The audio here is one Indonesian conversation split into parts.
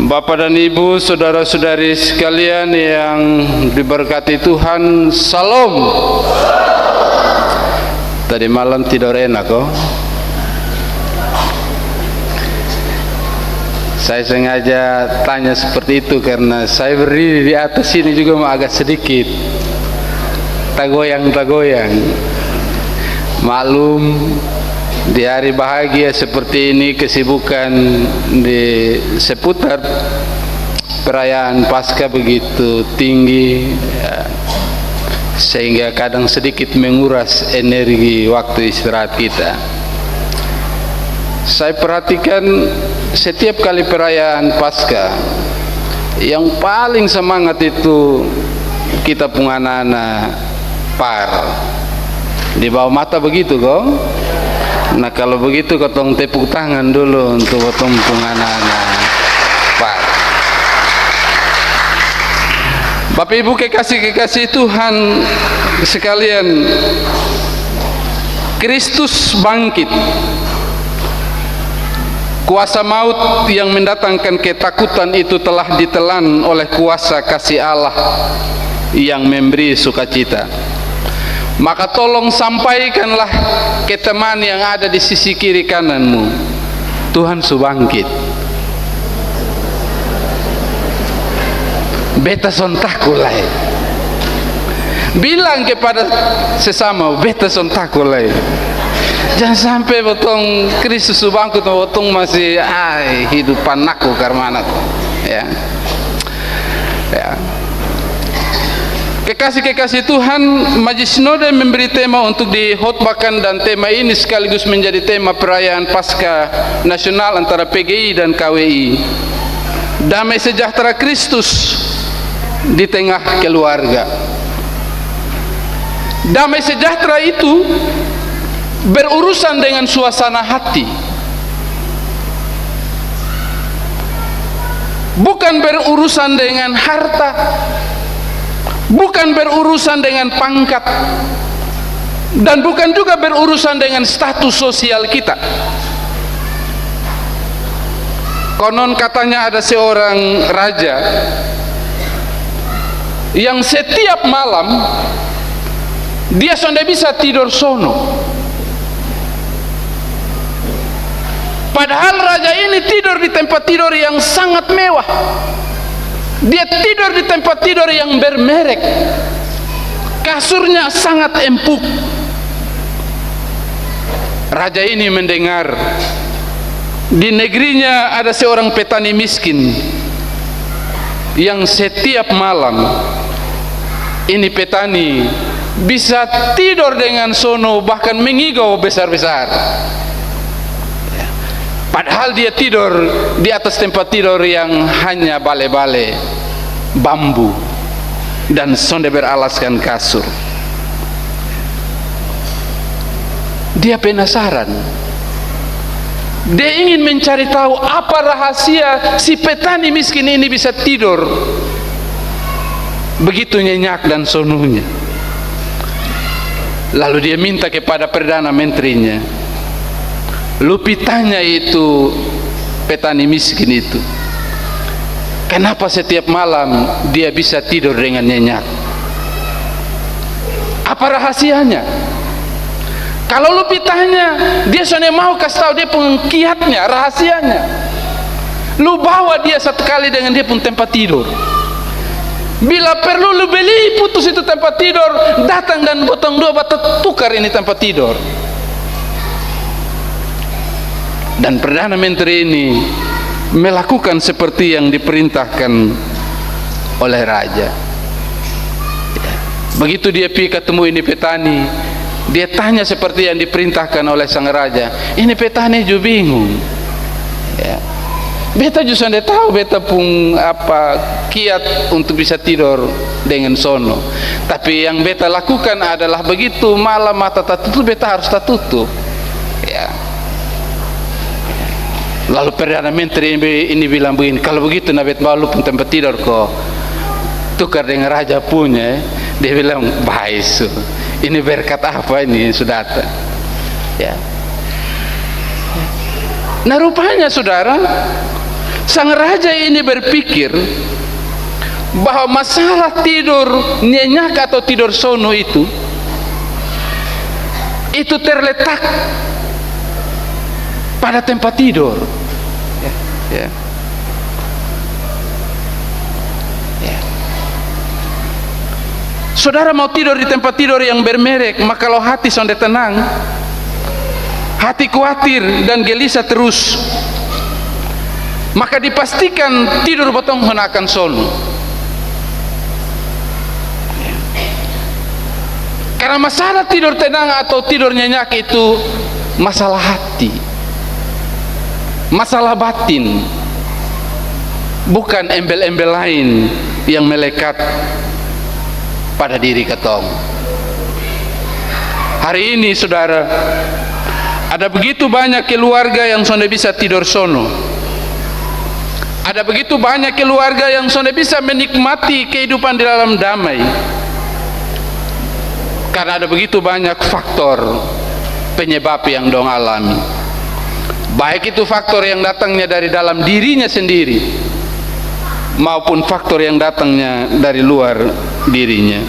Bapak dan Ibu, saudara-saudari sekalian yang diberkati Tuhan, Salam. Tadi malam tidur enak kok. Saya sengaja tanya seperti itu karena saya berdiri di atas sini juga agak sedikit tagoyang-tagoyang. Maklum, di hari bahagia seperti ini kesibukan di seputar perayaan Paskah begitu tinggi ya, sehingga kadang sedikit menguras energi waktu istirahat kita. Saya perhatikan setiap kali perayaan Paskah yang paling semangat itu kita punya anak-anak par di bawah mata begitu kok. Nah kalau begitu kotong tepuk tangan dulu untuk kotong anak-anak Pak. Bapak Ibu kekasih-kekasih Tuhan sekalian, Kristus bangkit. Kuasa maut yang mendatangkan ketakutan itu telah ditelan oleh kuasa kasih Allah yang memberi sukacita. Maka tolong sampaikanlah ke teman yang ada di sisi kiri kananmu, Tuhan sudah bangkit. Beta sontakulai. Bilang kepada sesama, beta sontakulai. Jangan sampai potong Kristus sudah bangkit, potong masih hidupan aku karena ya. Ya. Kekasih-kekasih Tuhan, Majelis Sinode memberi tema untuk dikhotbahkan dan tema ini sekaligus menjadi tema perayaan Paskah Nasional antara PGI dan KWI. Damai sejahtera Kristus di tengah keluarga. Damai sejahtera itu berurusan dengan suasana hati, bukan berurusan dengan harta, bukan berurusan dengan pangkat, dan bukan juga berurusan dengan status sosial kita. Konon katanya ada seorang raja yang setiap malam dia sudah bisa tidur sono. Padahal raja ini tidur di tempat tidur yang sangat mewah. Dia tidur di tempat tidur yang bermerek. Kasurnya sangat empuk. Raja ini mendengar di negerinya ada seorang petani miskin yang setiap malam ini petani bisa tidur dengan sono, bahkan mengigau besar-besar. Padahal dia tidur di atas tempat tidur yang hanya bale-bale bambu dan sonde beralaskan kasur. Dia penasaran. Dia ingin mencari tahu apa rahasia si petani miskin ini bisa tidur begitu nyenyak dan sonunya. Lalu dia minta kepada Perdana Menterinya. Lupi tanya itu petani miskin itu, kenapa setiap malam dia bisa tidur dengan nyenyak? Apa rahasianya? Kalau Lupi tanya, dia soalnya mau kasih tahu dia pengkiatnya, rahasianya. Lu bawa dia satu kali dengan dia pun tempat tidur. Bila perlu lu beli putus itu tempat tidur, datang dan potong dua bata tukar ini tempat tidur. Dan Perdana Menteri ini melakukan seperti yang diperintahkan oleh raja. Begitu dia pergi ketemu ini petani, dia tanya seperti yang diperintahkan oleh sang raja. Ini petani juga bingung. Ya. Beta juga sudah tahu beta pun apa kiat untuk bisa tidur dengan sono. Tapi yang beta lakukan adalah begitu malam mata tertutup, beta harus tertutup. Ya. Lalu Perdana Menteri ini bilang begini, kalau begitu nabet balu pun tempat tidur kok tukar dengan raja punya. Dia bilang, baik, ini berkat apa ini sudah datang. Ya. Nah rupanya saudara, Sang raja ini berpikir bahwa masalah tidur nyenyak atau tidur sono itu terletak pada tempat tidur. Ya. Saudara mau tidur di tempat tidur yang bermerek, maka kalau hati sonde tenang, hati khawatir dan gelisah terus, maka dipastikan tidur botong akan sono. Karena masalah tidur tenang atau tidur nyenyak itu masalah hati, masalah batin, bukan embel-embel lain yang melekat pada diri ketong. Hari ini saudara, ada begitu banyak keluarga yang sudah bisa tidur sono. Ada begitu banyak keluarga yang sudah bisa menikmati kehidupan di dalam damai. Karena ada begitu banyak faktor penyebab yang dong alami. Baik itu faktor yang datangnya dari dalam dirinya sendiri, maupun faktor yang datangnya dari luar dirinya.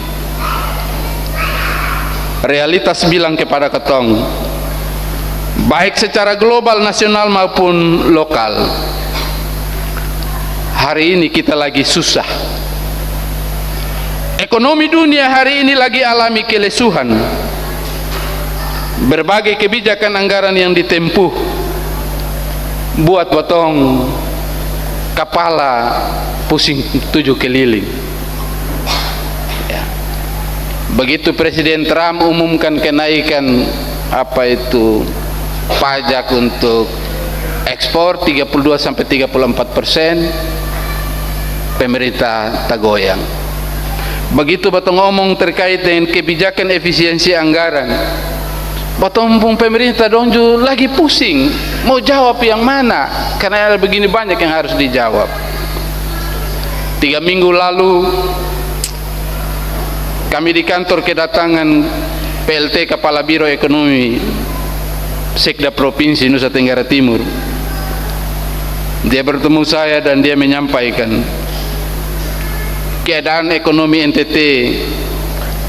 Realitas bilang kepada ketong, baik secara global, nasional maupun lokal, hari ini kita lagi susah. Ekonomi dunia hari ini lagi alami kelesuhan. Berbagai kebijakan anggaran yang ditempuh buat potong kepala pusing 7 keliling. Ya. Begitu Presiden Trump umumkan kenaikan pajak untuk ekspor 32-34%, pemerintah tak goyang. Begitu batong ngomong terkait dengan kebijakan efisiensi anggaran, batong pemerintah donju lagi pusing mau jawab yang mana, karena ada begini banyak yang harus dijawab. 3 minggu lalu kami di kantor kedatangan PLT Kepala Biro Ekonomi Sekda Provinsi Nusa Tenggara Timur. Dia bertemu saya dan dia menyampaikan keadaan ekonomi NTT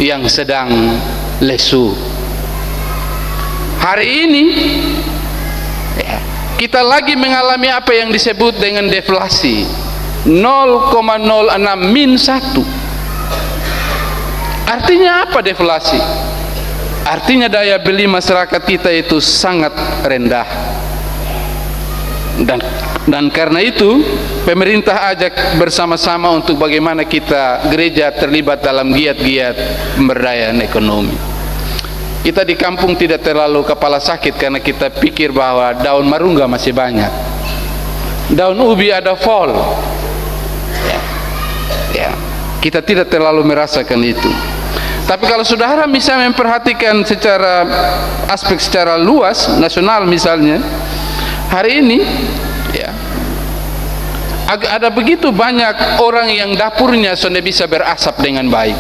yang sedang lesu. Hari ini kita lagi mengalami apa yang disebut dengan deflasi 0,06-1. Artinya apa deflasi? Artinya daya beli masyarakat kita itu sangat rendah. Dan karena itu pemerintah ajak bersama-sama untuk bagaimana kita gereja terlibat dalam giat-giat pemberdayaan ekonomi. Kita di kampung tidak terlalu kepala sakit karena kita pikir bahwa daun marungga masih banyak, daun ubi ada fall. Kita tidak terlalu merasakan itu. Tapi kalau saudara bisa memperhatikan secara aspek secara luas nasional misalnya, hari ini ada begitu banyak orang yang dapurnya sudah bisa berasap dengan baik.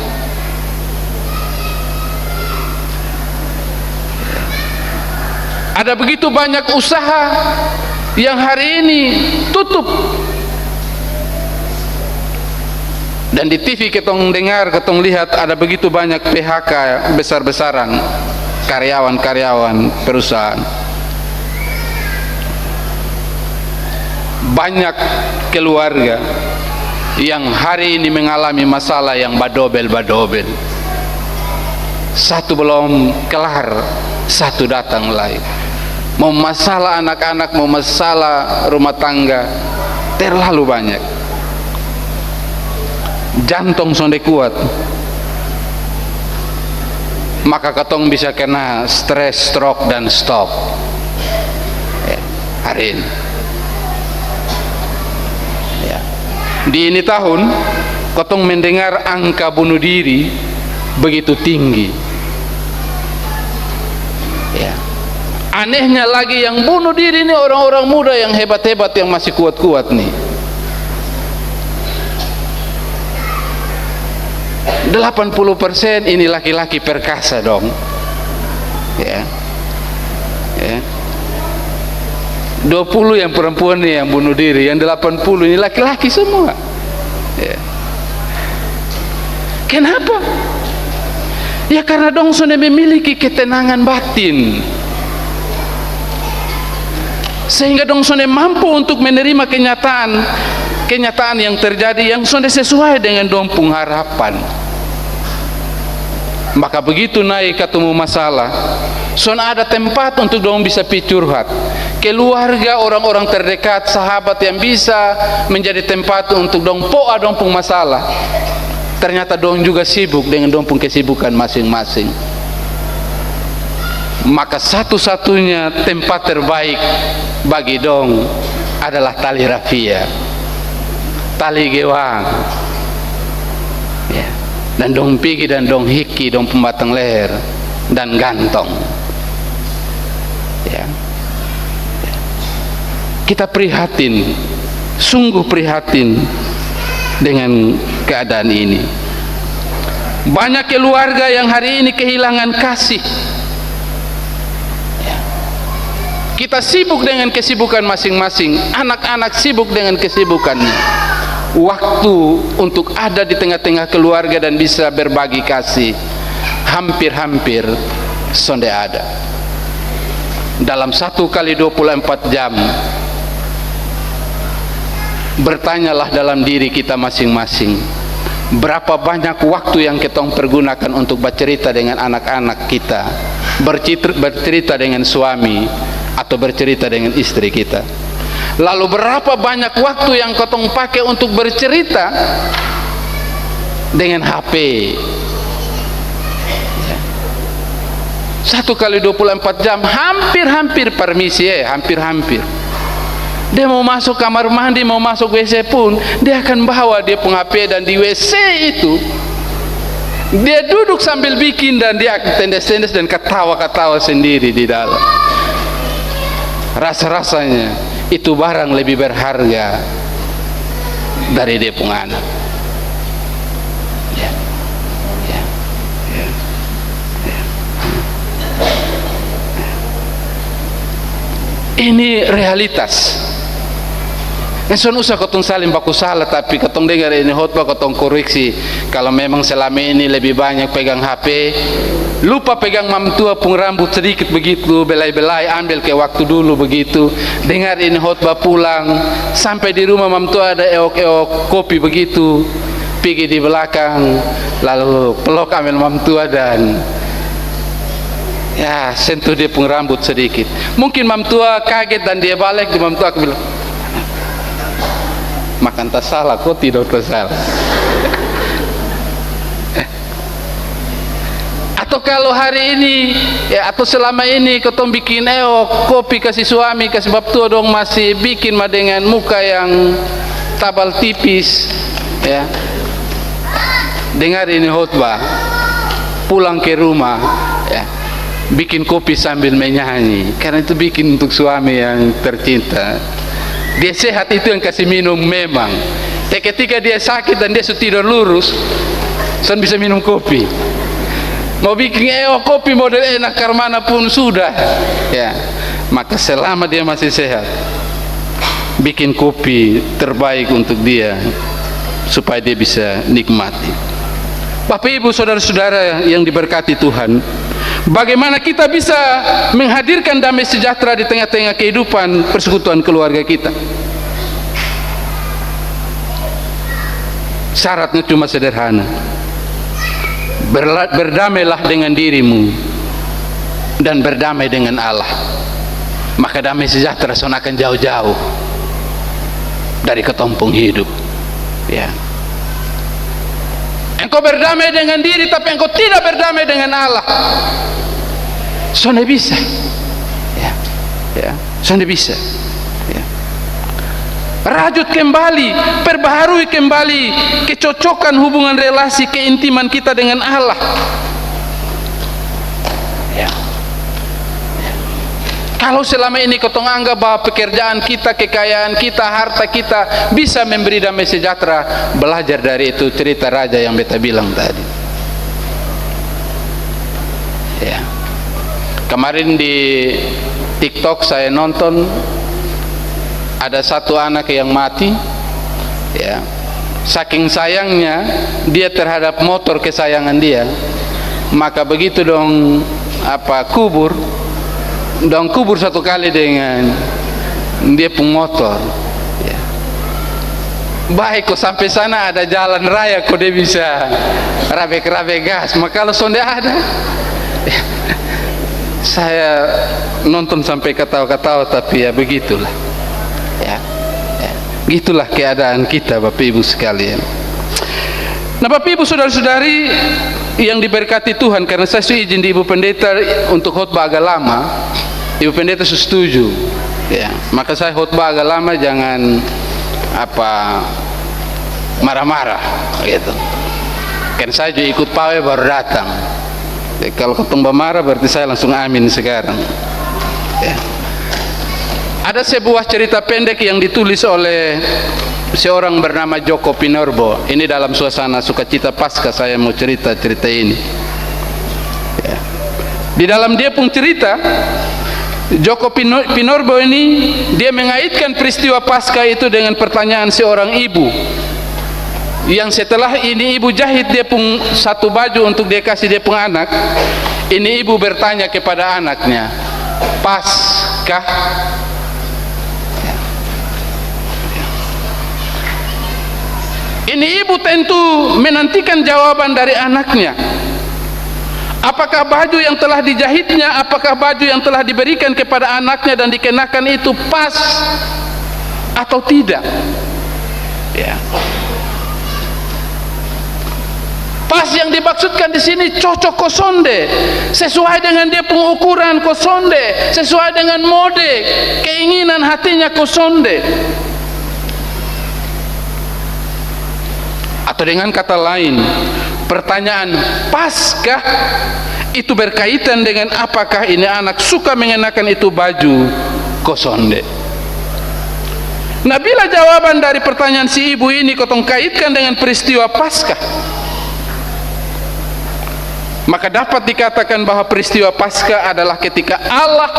Ada begitu banyak usaha yang hari ini tutup. Dan di TV ketong dengar, ketong lihat ada begitu banyak PHK besar-besaran karyawan-karyawan perusahaan. Banyak keluarga yang hari ini mengalami masalah yang badobel-badobel. Satu belum kelar, satu datang lain. Mau masalah anak-anak, mau masalah rumah tangga, terlalu banyak. Jantung sonde kuat, maka ketong bisa kena stres, stroke dan stop. Hari ini di ini tahun ketong mendengar angka bunuh diri begitu tinggi. Anehnya lagi yang bunuh diri ini orang-orang muda yang hebat-hebat, yang masih kuat-kuat nih. 80% ini laki-laki perkasa dong. 20 yang perempuan nih yang bunuh diri, yang 80 ini laki-laki semua. Ya. Kenapa? Ya karena dong sudah memiliki ketenangan batin, sehingga dong sudah mampu untuk menerima kenyataan yang terjadi yang sudah sesuai dengan dong pun harapan. Maka begitu naik ketemu masalah, sudah ada tempat untuk dong bisa curhat. Keluarga, orang-orang terdekat, sahabat yang bisa menjadi tempat untuk dong poa dong pun masalah. Ternyata dong juga sibuk dengan dong pun kesibukan masing-masing. Maka satu-satunya tempat terbaik bagi dong adalah tali rafia, tali gewang, ya. Dan dong pigi dan dong hiki dong pembatang leher dan gantong, ya. Kita prihatin, sungguh prihatin dengan keadaan ini. Banyak keluarga yang hari ini kehilangan kasih. Kita sibuk dengan kesibukan masing-masing, anak-anak sibuk dengan kesibukannya. Waktu untuk ada di tengah-tengah keluarga dan bisa berbagi kasih hampir-hampir sonde ada. Dalam 1 kali 24 jam, bertanyalah dalam diri kita masing-masing, berapa banyak waktu yang kita pergunakan untuk bercerita dengan anak-anak kita, bercerita dengan suami atau bercerita dengan istri kita. Lalu berapa banyak waktu yang kotong pakai untuk bercerita dengan HP. 1 kali 24 jam, hampir-hampir permisi ya, hampir-hampir. Dia mau masuk kamar mandi, mau masuk WC pun, dia akan bawa dia pun HP, dan di WC itu dia duduk sambil bikin dan dia tendes-tendes dan ketawa-ketawa sendiri di dalam. Rasa-rasanya itu barang lebih berharga dari dia pun anak. Ya. Ya. Ya. Ya. Ini realitas. Nggak usah kotong saling baku salah, tapi kotong dengar ini khotbah, kotong koreksi. Kalau memang selama ini lebih banyak pegang HP, lupa pegang mamtua pun rambut sedikit begitu, belai-belai, ambil ke waktu dulu begitu. Dengar ini khotbah pulang, sampai di rumah mamtua ada eok-eok kopi begitu, pergi di belakang, lalu peluk ambil mamtua dan ya sentuh dia pun rambut sedikit. Mungkin mamtua kaget dan dia balik, di mamtua aku bilang, makan tak salah, kok tidak salah. Atau kalau hari ini ya, atau selama ini kau bikin kopi kasih suami, kasih bab tua dong masih bikin mah dengan muka yang tabal tipis ya. Dengar ini khotbah, pulang ke rumah ya, bikin kopi sambil menyanyi, karena itu bikin untuk suami yang tercinta. Dia sehat itu yang kasih minum memang. Ketika dia sakit dan dia sudah tidur lurus, saya bisa minum kopi. Mau bikin kopi model enak karmana pun sudah. Ya, maka selama dia masih sehat, bikin kopi terbaik untuk dia supaya dia bisa nikmati. Bapak Ibu saudara-saudara yang diberkati Tuhan, bagaimana kita bisa menghadirkan damai sejahtera di tengah-tengah kehidupan persekutuan keluarga kita? Syaratnya cuma sederhana. Berdamailah dengan dirimu dan berdamai dengan Allah. Maka damai sejahtera akan jauh-jauh dari ketumpung hidup. Ya. Engkau berdamai dengan diri tapi engkau tidak berdamai dengan Allah, sudah bisa ya, ya, sudah bisa ya. Rajut kembali, perbaharui kembali kecocokan hubungan relasi keintiman kita dengan Allah ya. Kalau selama ini kau anggap bahwa pekerjaan kita, kekayaan kita, harta kita bisa memberi damai sejahtera, belajar dari itu cerita raja yang beta bilang tadi. Ya. Kemarin di TikTok saya nonton ada satu anak yang mati, ya. Saking sayangnya dia terhadap motor kesayangan dia, maka begitu dong kubur satu kali dengan dia pun motor, ya. Baik kok sampai sana ada jalan raya kok dia bisa rabe-rabe gas, maka kalau sonde ada saya nonton sampai ketawa-ketawa, tapi ya begitulah, ya. Gitulah keadaan kita, Bapak Ibu sekalian. Nah, Bapak Ibu saudara-saudari yang diberkati Tuhan, karena saya izin di Ibu Pendeta untuk khotbah agak lama, Ibu Pendeta setuju, ya. Maka saya khotbah agak lama, jangan marah-marah gitu. Kan saya juga ikut pawai baru datang. Jadi, kalau ketemu marah berarti saya langsung amin sekarang, ya. Ada sebuah cerita pendek yang ditulis oleh seorang bernama Joko Pinurbo. Ini dalam suasana sukacita Paskah saya mau cerita ini, ya. Di dalam dia pun cerita, Joko Pinurbo ini dia mengaitkan peristiwa Paskah itu dengan pertanyaan seorang ibu yang setelah ini ibu jahit dia pun satu baju untuk dia kasih dia pun anak. Ini ibu bertanya kepada anaknya, Paskah? Ini ibu tentu menantikan jawaban dari anaknya. Apakah baju yang telah dijahitnya, apakah baju yang telah diberikan kepada anaknya dan dikenakan itu pas atau tidak, ya. Pas yang dimaksudkan di sini cocok kosonde, sesuai dengan dia pengukuran kosonde, sesuai dengan mode keinginan hatinya kosonde. Atau dengan kata lain, pertanyaan Paskah itu berkaitan dengan apakah ini anak suka mengenakan itu baju kosonde. Nah, bila jawaban dari pertanyaan si ibu ini kotong kaitkan dengan peristiwa Paskah, maka dapat dikatakan bahwa peristiwa Paskah adalah ketika Allah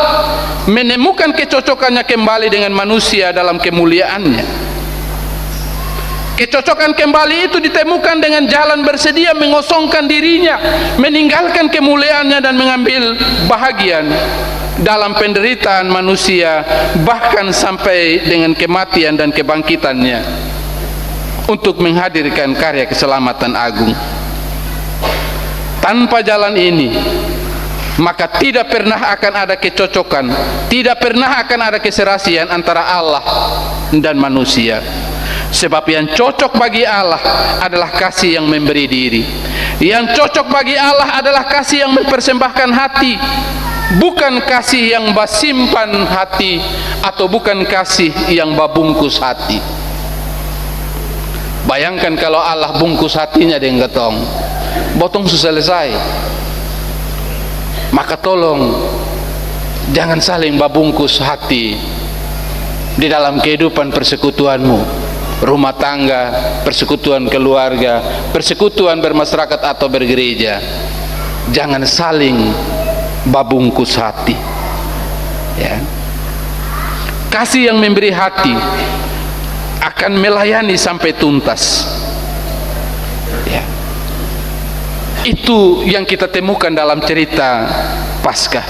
menemukan kecocokannya kembali dengan manusia dalam kemuliaannya. Kecocokan kembali itu ditemukan dengan jalan bersedia mengosongkan dirinya, meninggalkan kemuliaannya dan mengambil bahagian dalam penderitaan manusia, bahkan sampai dengan kematian dan kebangkitannya untuk menghadirkan karya keselamatan agung. Tanpa jalan ini, maka tidak pernah akan ada kecocokan, tidak pernah akan ada keserasian antara Allah dan manusia. Sebab yang cocok bagi Allah adalah kasih yang memberi diri. Yang cocok bagi Allah adalah kasih yang mempersembahkan hati, bukan kasih yang basimpan hati, atau bukan kasih yang babungkus hati. Bayangkan kalau Allah bungkus hatinya dengan getong, botong sudah selesai. Maka tolong jangan saling babungkus hati di dalam kehidupan persekutuanmu, rumah tangga, persekutuan keluarga, persekutuan bermasyarakat atau bergereja. Jangan saling babungkus hati, ya. Kasih yang memberi hati akan melayani sampai tuntas, ya. Itu yang kita temukan dalam cerita Paskah,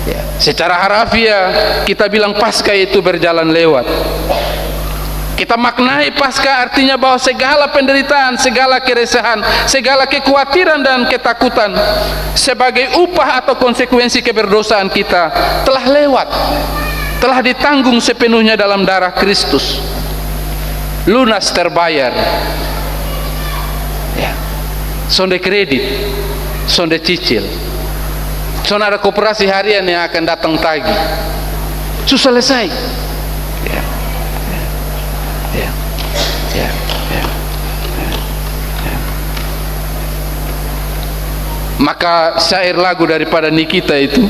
ya. Secara harafiah kita bilang Paskah itu berjalan lewat. Kita maknai Paskah artinya bahwa segala penderitaan, segala keresahan, segala kekhawatiran dan ketakutan sebagai upah atau konsekuensi keberdosaan kita telah lewat, telah ditanggung sepenuhnya dalam darah Kristus. Lunas, terbayar, ya. Sonde kredit, sonde cicil, sonde ada koperasi harian yang akan datang tagih, sudah selesai. Maka syair lagu daripada Nikita itu,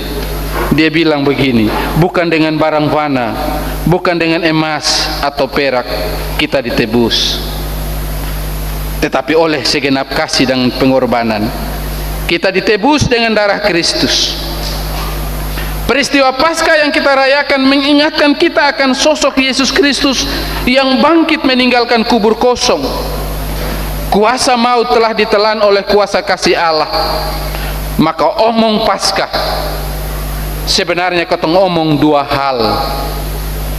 dia bilang begini, bukan dengan barang fana, bukan dengan emas atau perak kita ditebus, tetapi oleh segenap kasih dan pengorbanan kita ditebus dengan darah Kristus. Peristiwa Paskah yang kita rayakan mengingatkan kita akan sosok Yesus Kristus yang bangkit meninggalkan kubur kosong. Kuasa maut telah ditelan oleh kuasa kasih Allah. Maka omong Paskah sebenarnya ketong omong dua hal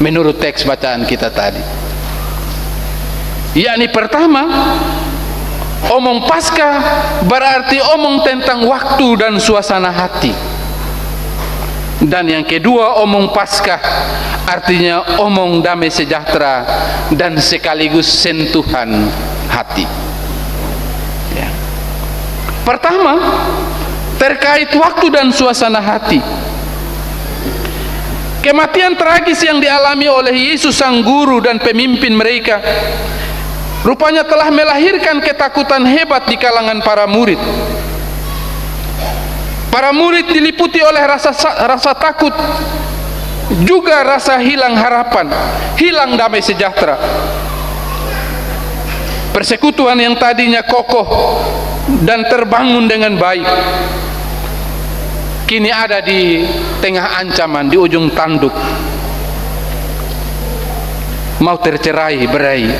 menurut teks bacaan kita tadi. Yakni pertama, omong Paskah berarti omong tentang waktu dan suasana hati. Dan yang kedua, omong Paskah artinya omong damai sejahtera dan sekaligus sentuhan hati. Ya. Pertama, terkait waktu dan suasana hati. Kematian tragis yang dialami oleh Yesus sang guru dan pemimpin mereka rupanya telah melahirkan ketakutan hebat di kalangan para murid. Para murid diliputi oleh rasa takut, juga rasa hilang harapan, hilang damai sejahtera. Persekutuan yang tadinya kokoh dan terbangun dengan baik, kini ada di tengah ancaman, di ujung tanduk, mau tercerai berai,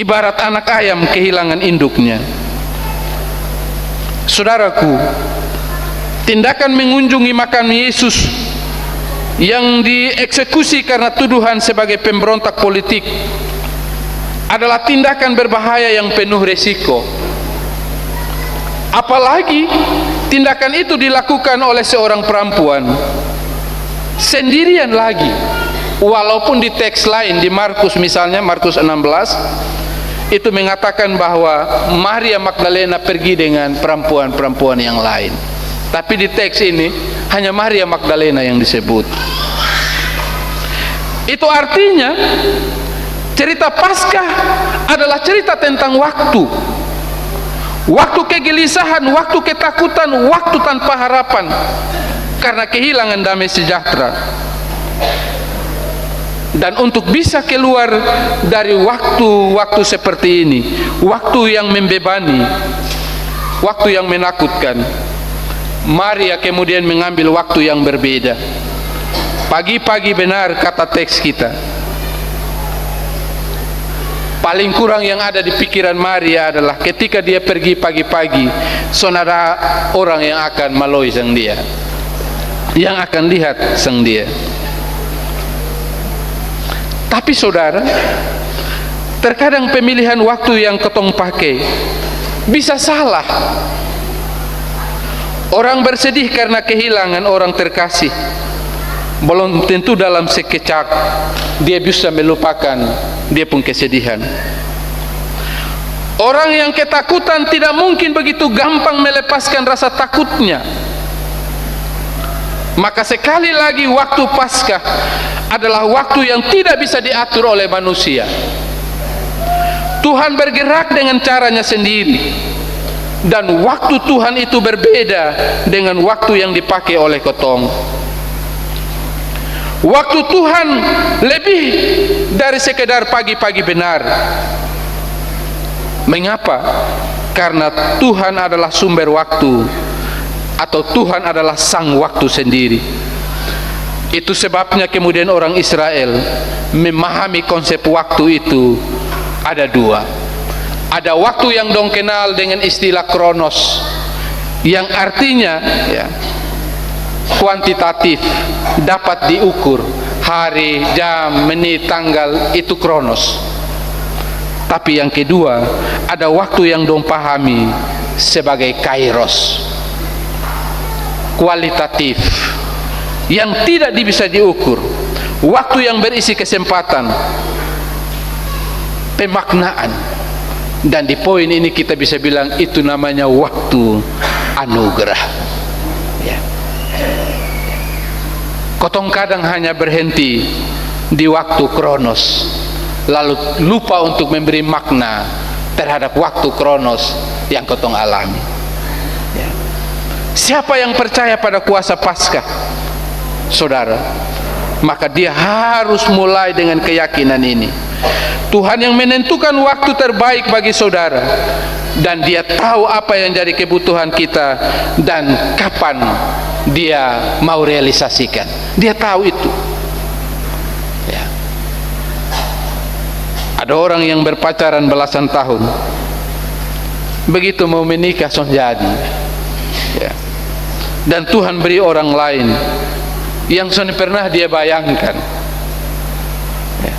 ibarat anak ayam kehilangan induknya. Saudaraku, tindakan mengunjungi makam Yesus yang dieksekusi karena tuduhan sebagai pemberontak politik adalah tindakan berbahaya yang penuh resiko. Apalagi tindakan itu dilakukan oleh seorang perempuan sendirian lagi. Walaupun di teks lain, di Markus misalnya, Markus 16 itu mengatakan bahwa Maria Magdalena pergi dengan perempuan-perempuan yang lain. Tapi di teks ini hanya Maria Magdalena yang disebut. Itu artinya cerita Paskah adalah cerita tentang waktu. Waktu kegelisahan, waktu ketakutan, waktu tanpa harapan karena kehilangan damai sejahtera. Dan untuk bisa keluar dari waktu-waktu seperti ini, waktu yang membebani, waktu yang menakutkan, Maria kemudian mengambil waktu yang berbeda. Pagi-pagi benar kata teks kita. Paling kurang yang ada di pikiran Maria adalah ketika dia pergi pagi-pagi, ada orang yang akan maloi sang dia, yang akan lihat sang dia. Tapi saudara, terkadang pemilihan waktu yang ketong pakai bisa salah. Orang bersedih karena kehilangan orang terkasih, belum tentu dalam sekejap dia bisa melupakan dia pun kesedihan. Orang yang ketakutan tidak mungkin begitu gampang melepaskan rasa takutnya. Maka sekali lagi waktu Paskah adalah waktu yang tidak bisa diatur oleh manusia. Tuhan bergerak dengan caranya sendiri. Dan waktu Tuhan itu berbeda dengan waktu yang dipakai oleh ketong. Waktu Tuhan lebih dari sekedar pagi-pagi benar. Mengapa? Karena Tuhan adalah sumber waktu, atau Tuhan adalah sang waktu sendiri. Itu sebabnya kemudian orang Israel memahami konsep waktu itu ada dua. Ada waktu yang dong kenal dengan istilah kronos, yang artinya ya, kuantitatif, dapat diukur, hari, jam, menit, tanggal, itu kronos. Tapi yang kedua, ada waktu yang dong pahami sebagai kairos, kualitatif, yang tidak bisa diukur, waktu yang berisi kesempatan, pemaknaan. Dan di poin ini kita bisa bilang itu namanya waktu anugerah. Ya. Kotong kadang hanya berhenti di waktu kronos, lalu lupa untuk memberi makna terhadap waktu kronos yang kotong alami. Ya. Siapa yang percaya pada kuasa Paskah, saudara, maka dia harus mulai dengan keyakinan ini. Tuhan yang menentukan waktu terbaik bagi saudara, dan dia tahu apa yang jadi kebutuhan kita dan kapan dia mau realisasikan. Dia tahu itu. Ya. Ada orang yang berpacaran belasan tahun, begitu mau menikah son jadi. Ya. Dan Tuhan beri orang lain yang son pernah dia bayangkan. Ya.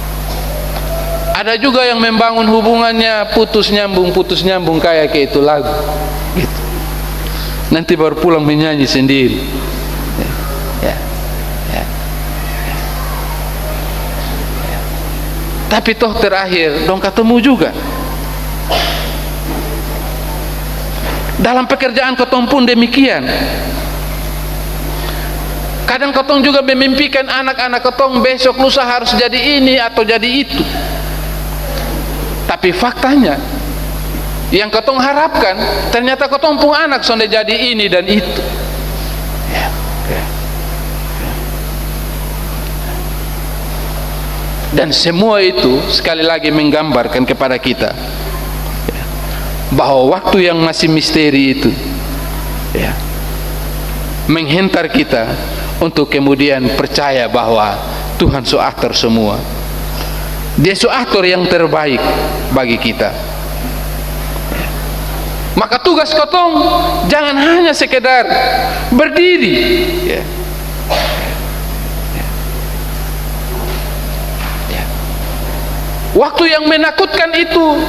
Ada juga yang membangun hubungannya putus nyambung kayak itu lagu. Gitu. Nanti baru pulang menyanyi sendiri. Ya. Ya. Ya. Ya. Tapi toh terakhir dong ketemu juga. Dalam pekerjaan kotong pun demikian. Kadang kotong juga memimpikan anak-anak kotong besok lusa harus jadi ini atau jadi itu. Tapi faktanya yang kotong harapkan ternyata kotong pun anak sudah jadi ini dan itu. Ya, ya, ya. Dan semua itu sekali lagi menggambarkan kepada kita bahwa waktu yang masih misteri itu ya, menghentar kita untuk kemudian percaya bahwa Tuhan suatur semua. Dia suatur yang terbaik bagi kita. Maka tugas kotong jangan hanya sekedar berdiri ya. Ya. Waktu yang menakutkan itu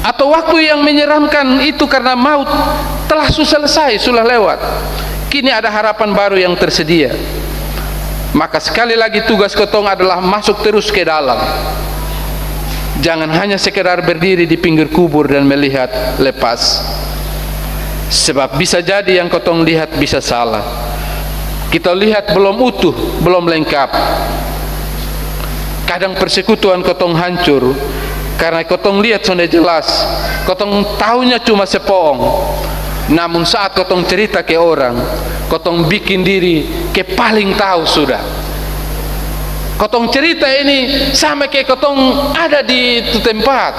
atau waktu yang menyeramkan itu karena maut telah selesai, sudah lewat. Kini ada harapan baru yang tersedia. Maka sekali lagi tugas kotong adalah masuk terus ke dalam. Jangan hanya sekedar berdiri di pinggir kubur dan melihat lepas. Sebab bisa jadi yang kotong lihat bisa salah. Kita lihat belum utuh, belum lengkap. Kadang persekutuan kotong hancur karena kotong lihat sudah jelas, kotong tahunya cuma sepoong. Namun saat kotong cerita ke orang, kotong bikin diri ke paling tahu sudah. Kotong cerita ini sama kayak kotong ada di itu tempat.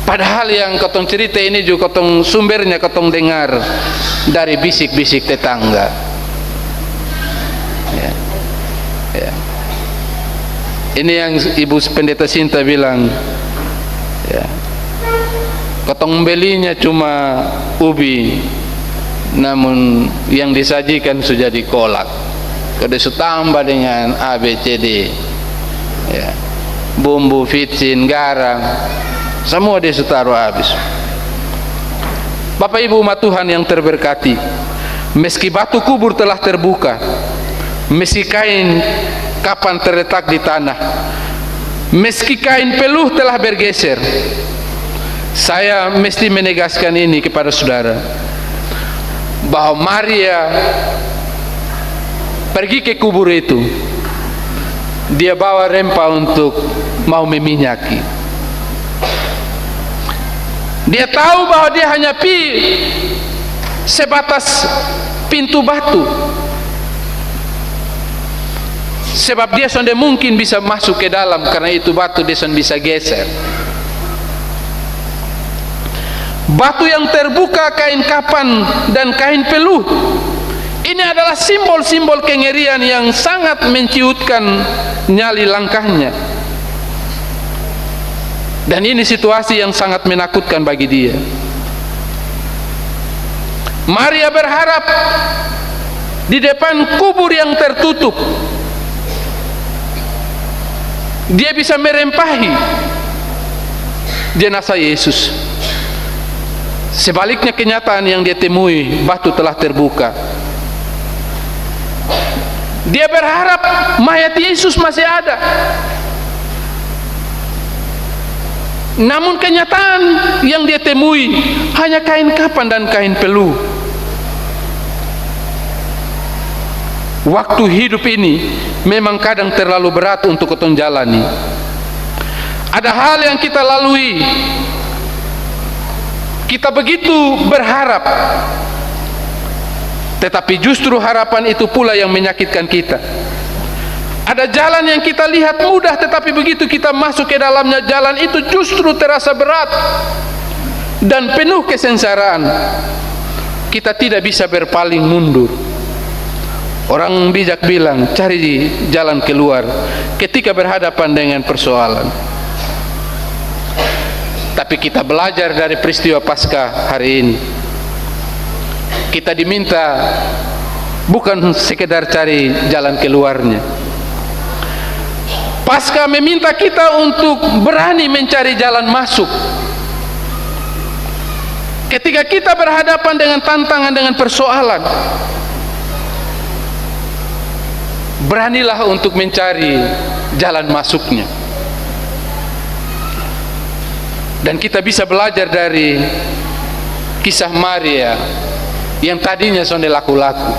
Padahal yang kotong cerita ini juga kotong sumbernya kotong dengar dari bisik-bisik tetangga. Ya. Ya. Ini yang Ibu Pendeta Sinta bilang, ya, kotong belinya cuma ubi, namun yang disajikan sudah dikolak. Kada tambah dengan A, B, C, D, ya, bumbu, vitsin, garam, semua dia taruh habis. Bapak Ibu umat Tuhan yang terberkati, meski batu kubur telah terbuka, meski kain kapan terletak di tanah, meski kain peluh telah bergeser, saya mesti menegaskan ini kepada saudara, bahwa Maria pergi ke kubur itu, dia bawa rempah untuk mau meminyaki. Dia tahu bahwa dia hanya sebatas pintu batu, sebab dia sudah mungkin bisa masuk ke dalam, karena itu batu dia sudah bisa geser. Batu yang terbuka, kain kapan dan kain peluh, ini adalah simbol-simbol kengerian yang sangat menciutkan nyali langkahnya. Dan ini situasi yang sangat menakutkan bagi dia. Maria berharap di depan kubur yang tertutup dia bisa merempahi jenazah Yesus. Sebaliknya kenyataan yang dia temui, batu telah terbuka. Dia berharap mayat Yesus masih ada. Namun kenyataan yang dia temui hanya kain kapan dan kain peluh. Waktu hidup ini memang kadang terlalu berat untuk kita jalani. Ada hal yang kita lalui, kita begitu berharap, tetapi justru harapan itu pula yang menyakitkan kita. Ada jalan yang kita lihat mudah, tetapi begitu kita masuk ke dalamnya, jalan itu justru terasa berat dan penuh kesengsaraan. kita tidak bisa berpaling mundur. Orang bijak bilang, cari jalan keluar ketika berhadapan dengan persoalan. Tapi kita belajar dari peristiwa Paskah hari ini. Kita diminta bukan sekedar cari jalan keluarnya. Paskah meminta kita untuk berani mencari jalan masuk. Ketika kita berhadapan dengan tantangan, dengan persoalan, beranilah untuk mencari jalan masuknya. Dan kita bisa belajar dari kisah Maria yang tadinya sonde laku-laku.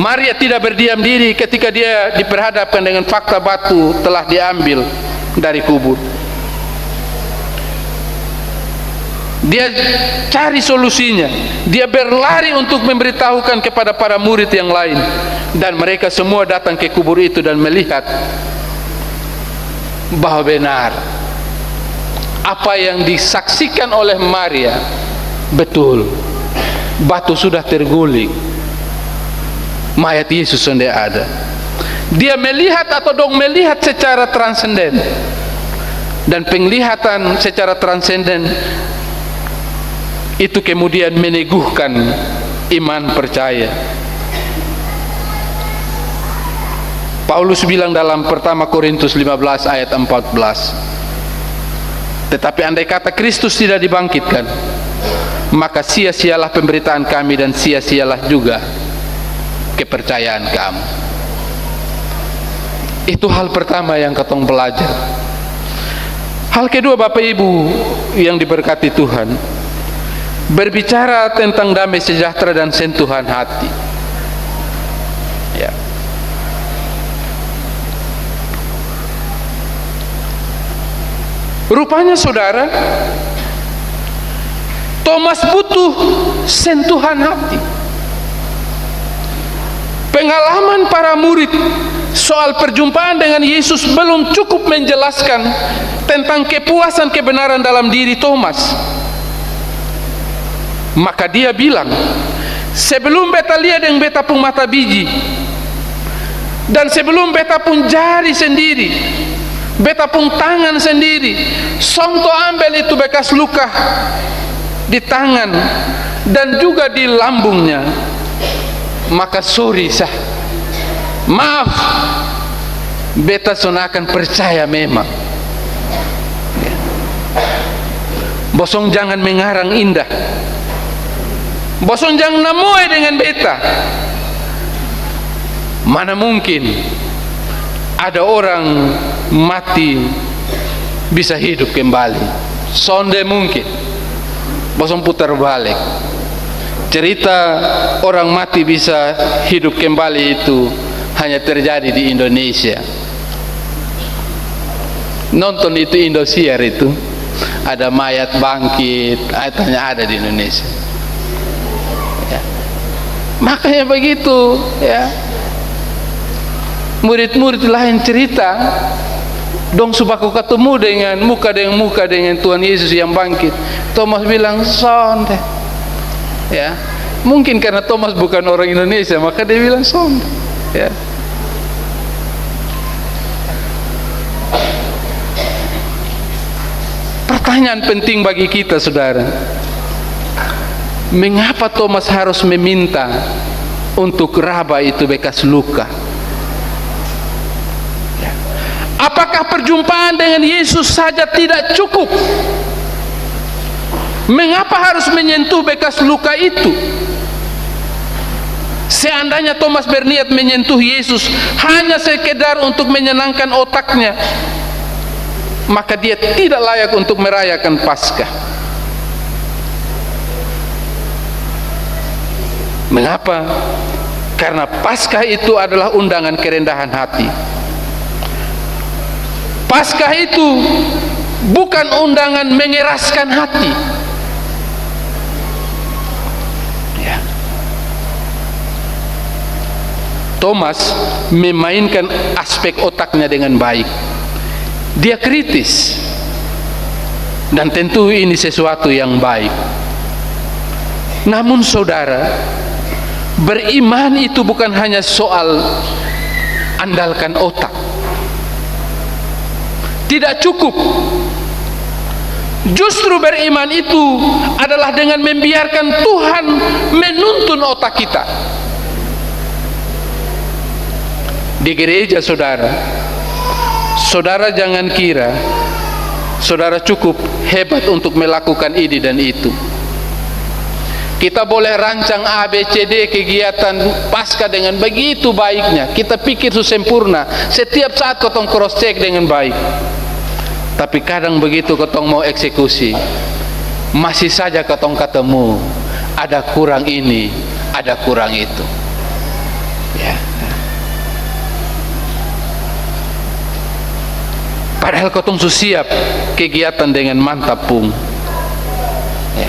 Maria tidak berdiam diri ketika dia diperhadapkan dengan fakta batu telah diambil dari kubur. Dia cari solusinya. Dia berlari untuk memberitahukan kepada para murid yang lain, dan mereka semua datang ke kubur itu dan melihat bahwa benar apa yang disaksikan oleh Maria betul. Batu sudah terguling, mayat Yesus sudah ada. Dia melihat atau dong melihat secara transenden, dan penglihatan secara transenden itu kemudian meneguhkan iman percaya. Paulus bilang dalam pertama Korintus 15 ayat 14, tetapi andai kata Kristus tidak dibangkitkan, maka sia-sialah pemberitaan kami dan sia-sialah juga kepercayaan kamu. Itu hal pertama yang katong belajar. Hal kedua, Bapak Ibu yang diberkati Tuhan, berbicara tentang damai sejahtera dan sentuhan hati. Ya. Rupanya saudara, Thomas butuh sentuhan hati. Pengalaman para murid soal perjumpaan dengan Yesus belum cukup menjelaskan tentang kepuasan kebenaran dalam diri Thomas. Maka dia bilang, sebelum beta lihat yang beta pun mata biji, dan sebelum beta pun jari sendiri, beta pun tangan sendiri, sonto ambil itu bekas luka di tangan dan juga di lambungnya, maka sorry sah, maaf, beta sonakan percaya memang. Bosong jangan mengarang indah, bosong jangan namoy dengan beta. Mana mungkin ada orang mati bisa hidup kembali? Sonde mungkin. Bosong putar balik. Cerita orang mati bisa hidup kembali itu hanya terjadi di Indonesia. Nonton itu Indosiar itu, ada mayat bangkit, hanya ada di Indonesia. Ya. Makanya begitu, ya. Murid-murid lain cerita, dong subaku ketemu dengan muka dengan Tuhan Yesus yang bangkit. Thomas bilang, sonde. Ya, mungkin karena Thomas bukan orang Indonesia, maka dia bilang sonde. Ya. Pertanyaan penting bagi kita, saudara, mengapa Thomas harus meminta untuk raba itu bekas luka? Apakah perjumpaan dengan Yesus saja tidak cukup? Mengapa harus menyentuh bekas luka itu? Seandainya Thomas berniat menyentuh Yesus hanya sekedar untuk menyenangkan otaknya, maka dia tidak layak untuk merayakan Paskah. Mengapa? Karena Paskah itu adalah undangan kerendahan hati. Paskah itu bukan undangan mengeraskan hati. Ya. Thomas memainkan aspek otaknya dengan baik. Dia kritis. Dan tentu ini sesuatu yang baik. Namun saudara, beriman itu bukan hanya soal andalkan otak. Tidak cukup. Justru beriman itu adalah dengan membiarkan Tuhan menuntun otak kita. Di gereja saudara, saudara jangan kira saudara cukup hebat untuk melakukan ini dan itu. Kita boleh rancang A, B, C, D kegiatan pasca dengan begitu baiknya. Kita pikir itu sempurna. Setiap saat kotong cross check dengan baik. Tapi kadang begitu kotong mau eksekusi, masih saja kotong ketemu ada kurang ini, ada kurang itu. Ya. Padahal kotong sudah siap kegiatan dengan mantap pun. Ya.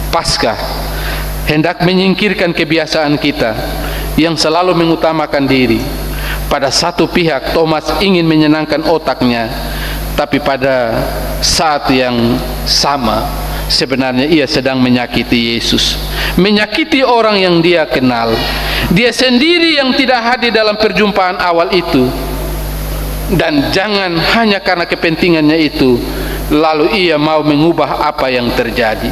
Pasca hendak menyingkirkan kebiasaan kita yang selalu mengutamakan diri. Pada satu pihak Thomas ingin menyenangkan otaknya, tapi pada saat yang sama sebenarnya ia sedang menyakiti Yesus, menyakiti orang yang dia kenal. Dia sendiri yang tidak hadir dalam perjumpaan awal itu. Dan jangan hanya karena kepentingannya itu lalu ia mau mengubah apa yang terjadi.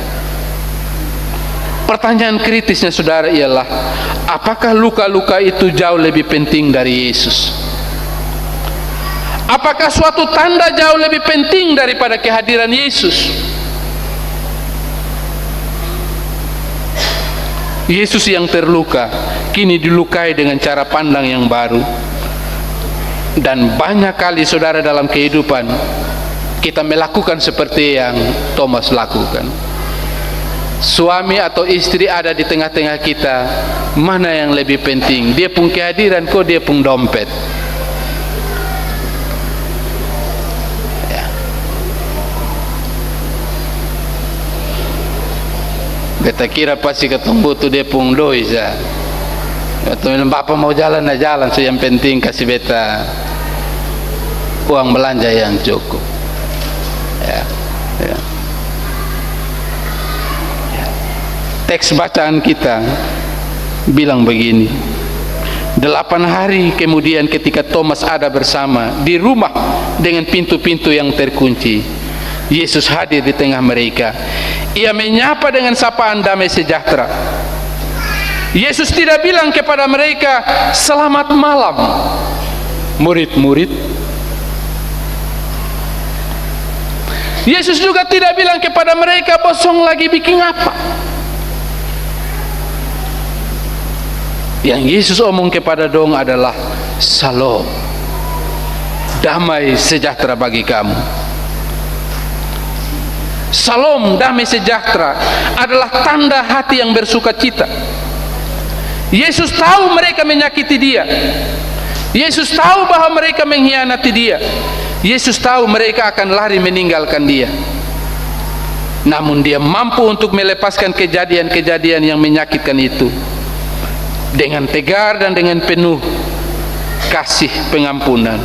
Pertanyaan kritisnya saudara ialah, apakah luka-luka itu jauh lebih penting dari Yesus? Apakah suatu tanda jauh lebih penting daripada kehadiran Yesus? Yesus yang terluka kini dilukai dengan cara pandang yang baru. Dan banyak kali saudara dalam kehidupan kita melakukan seperti yang Thomas lakukan. Suami atau istri ada di tengah-tengah kita, mana yang lebih penting? Dia pun kehadiran kok dia pun dompet. Ya. Beta kira pasti ketemu tuh dia pun doi ya. Atau bapak mau jalan na jalan, so yang penting kasih beta uang belanja yang cukup. Ya. Ya. Teks bacaan kita bilang begini, 8 hari kemudian ketika Thomas ada bersama di rumah dengan pintu-pintu yang terkunci, Yesus hadir di tengah mereka. Ia menyapa dengan sapaan damai sejahtera. Yesus tidak bilang kepada mereka, selamat malam murid-murid. Yesus juga tidak bilang kepada mereka, bosong lagi bikin apa. Yang Yesus omong kepada dong adalah Shalom, damai sejahtera bagi kamu. Shalom, damai sejahtera adalah tanda hati yang bersuka cita. Yesus tahu mereka menyakiti dia. Yesus tahu bahwa mereka mengkhianati dia. Yesus tahu mereka akan lari meninggalkan dia. Namun dia mampu untuk melepaskan kejadian-kejadian yang menyakitkan itu. Dengan tegar dan dengan penuh kasih pengampunan,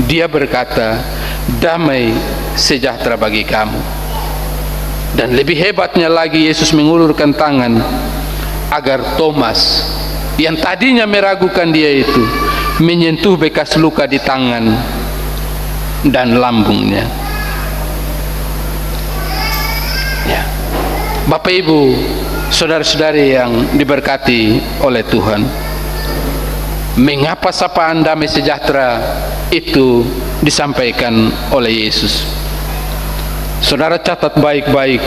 dia berkata, damai sejahtera bagi kamu. Dan lebih hebatnya lagi, Yesus mengulurkan tangan agar Thomas yang tadinya meragukan dia itu menyentuh bekas luka di tangan dan lambungnya. Ya. Bapak Ibu, saudara-saudari yang diberkati oleh Tuhan, mengapa sapaan damai sejahtera itu disampaikan oleh Yesus? Saudara catat baik-baik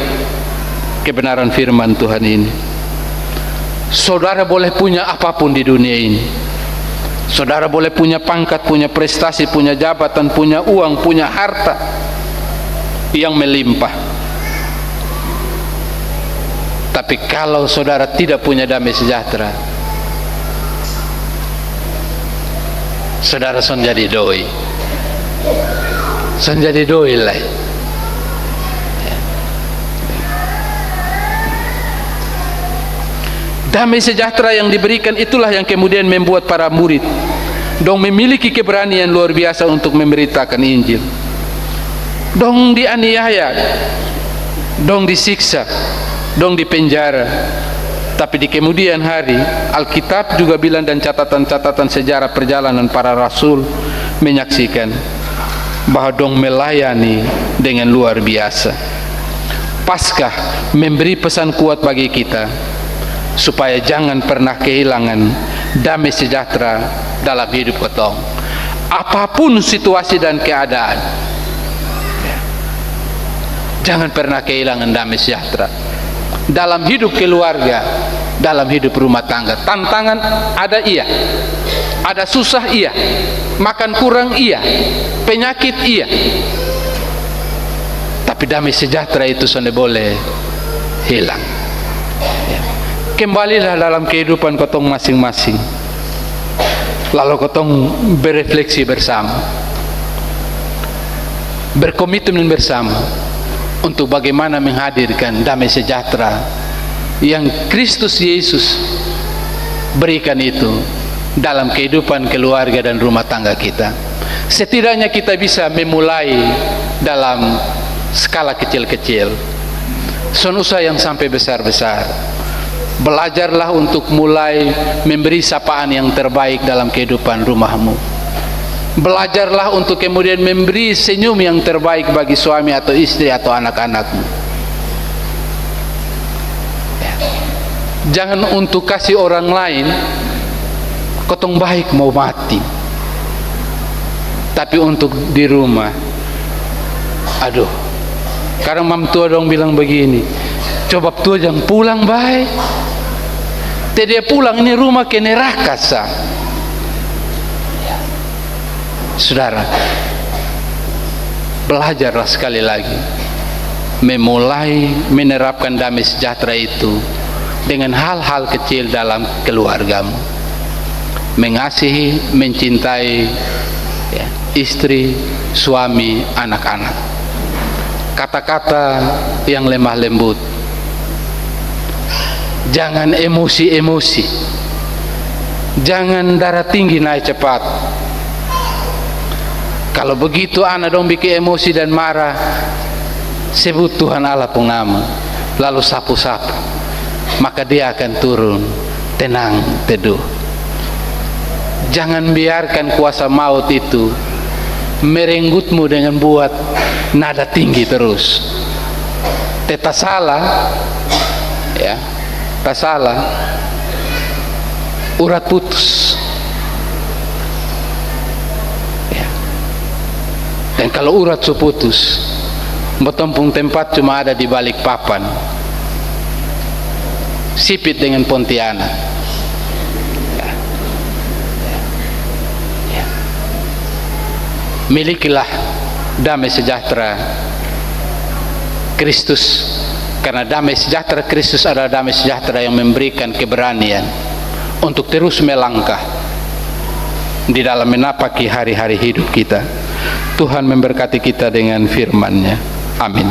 kebenaran firman Tuhan ini. Saudara boleh punya apapun di dunia ini. Saudara boleh punya pangkat, punya prestasi, punya jabatan, punya uang, punya harta yang melimpah. Tapi kalau saudara tidak punya damai sejahtera, saudara son jadi doi. Son jadi doi lah. Damai sejahtera yang diberikan itulah yang kemudian membuat para murid dong memiliki keberanian luar biasa untuk memberitakan Injil. Dong dianiaya, dong disiksa, dong dipenjara. Tapi di kemudian hari, Alkitab juga bilang, dan catatan-catatan sejarah perjalanan para rasul menyaksikan bahwa dong melayani dengan luar biasa. Paskah memberi pesan kuat bagi kita supaya jangan pernah kehilangan damai sejahtera dalam hidup ketong, apapun situasi dan keadaan. Jangan pernah kehilangan damai sejahtera dalam hidup keluarga, dalam hidup rumah tangga. Tantangan ada, iya. Ada susah, iya. Makan kurang, iya. Penyakit, iya. Tapi damai sejahtera itu sudah boleh hilang. Kembalilah dalam kehidupan kotong masing-masing, lalu kotong berefleksi bersama, berkomitmen bersama untuk bagaimana menghadirkan damai sejahtera yang Kristus Yesus berikan itu dalam kehidupan keluarga dan rumah tangga kita. Setidaknya kita bisa memulai dalam skala kecil-kecil, son usaha yang sampai besar-besar. Belajarlah untuk mulai memberi sapaan yang terbaik dalam kehidupan rumahmu. Belajarlah untuk kemudian memberi senyum yang terbaik bagi suami atau istri atau anak-anakmu. Jangan untuk kasih orang lain kotong baik mau mati, tapi untuk di rumah, aduh, karena mam tua dong bilang begini, coba tua jangan pulang baik, dia pulang ini rumah ke neraka sah. Saudara, belajarlah sekali lagi memulai menerapkan damai sejahtera itu dengan hal-hal kecil dalam keluargamu. Mengasihi, mencintai ya, istri, suami, anak-anak. Kata-kata yang lemah lembut. Jangan emosi-emosi. Jangan darah tinggi naik cepat. Kalau begitu anak dong bikin emosi dan marah, sebut Tuhan Allah pengamat, lalu sapu-sapu, maka dia akan turun tenang teduh. Jangan biarkan kuasa maut itu merenggutmu dengan buat nada tinggi terus. Tak salah, ya, tak salah, urat putus. Dan kalau urat su putus, bertempung tempat cuma ada di balik papan, sipit dengan Pontianak. Ya. Milikilah damai sejahtera Kristus, karena damai sejahtera Kristus adalah damai sejahtera yang memberikan keberanian untuk terus melangkah di dalam menapaki hari-hari hidup kita. Tuhan memberkati kita dengan firman-Nya. Amin.